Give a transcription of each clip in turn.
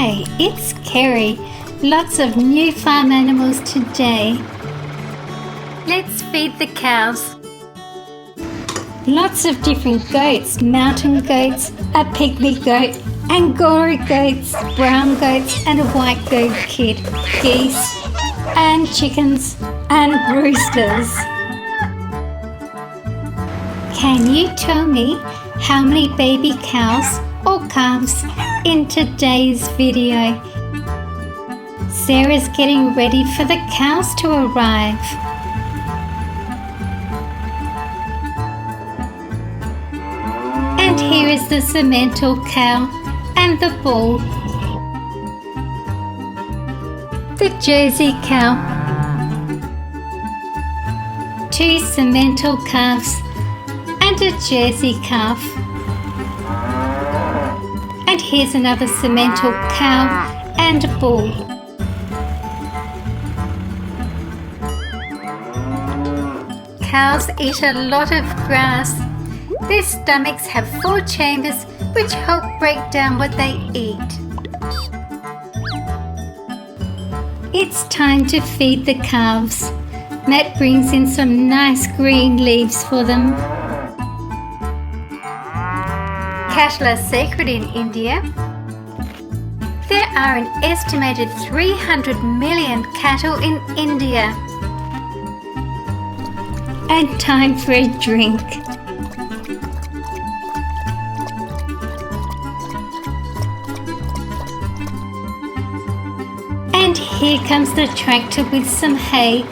Hi, it's Kerry. Lots of new farm animals today. Let's feed the cows. Lots of different goats, mountain goats, a pygmy goat, Angora goats, brown goats and a white goat kid, geese and chickens and roosters. Can you tell me how many baby cows or calves in today's video? Sarah's getting ready for the cows to arrive. And here is the Simmental cow and the bull. The Jersey cow. 2 Simmental calves and a Jersey calf. And here's another Simmental cow and bull. Cows eat a lot of grass. Their stomachs have 4 chambers which help break down what they eat. It's time to feed the calves. Matt brings in some nice green leaves for them. Cattle are sacred in India. There are an estimated 300 million cattle in India. And time for a drink. And here comes the tractor with some hay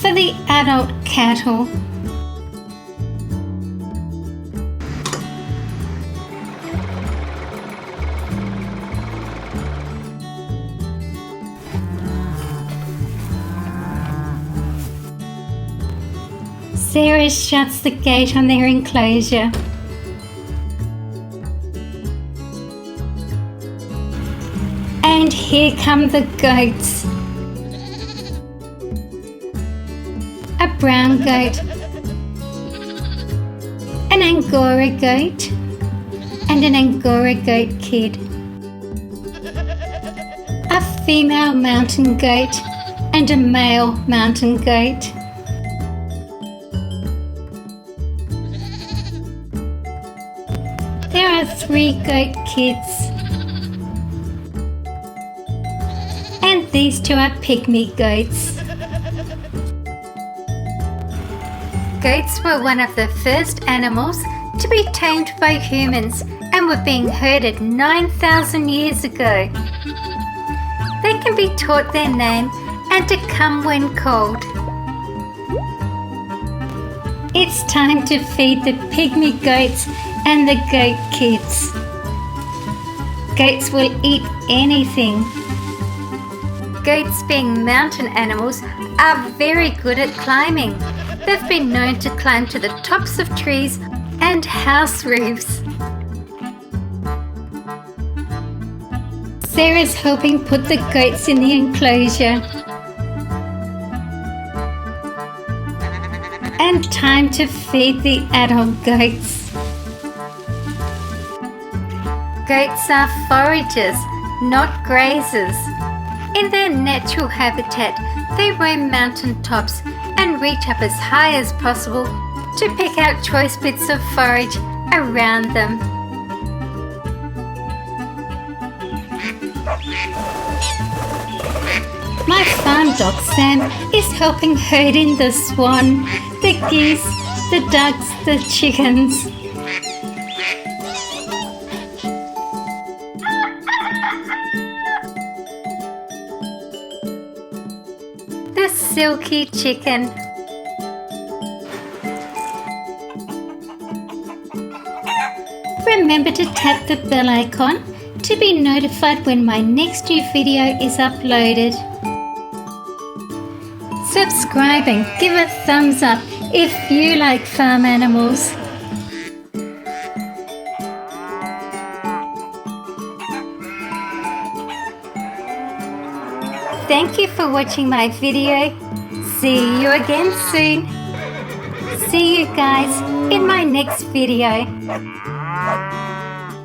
for the adult cattle. Sarah shuts the gate on their enclosure. And here come the goats. A brown goat, an Angora goat, and an Angora goat kid. A female mountain goat and a male mountain goat. There are 3 goat kids. And these 2 are pygmy goats. Goats were one of the first animals to be tamed by humans and were being herded 9,000 years ago. They can be taught their name and to come when called. It's time to feed the pygmy goats and the goat kids. Goats will eat anything. Goats, being mountain animals, are very good at climbing. They've been known to climb to the tops of trees and house roofs. Sarah's helping put the goats in the enclosure. And time to feed the adult goats. Goats are foragers, not grazers. In their natural habitat, they roam mountain tops and reach up as high as possible to pick out choice bits of forage around them. My farm dog Sam is helping herd in the swan, the geese, the ducks, the chickens. The silky chicken. Remember to tap the bell icon to be notified when my next new video is uploaded. Subscribe and give a thumbs up if you like farm animals. Thank you for watching my video. See you again soon. See you guys in my next video.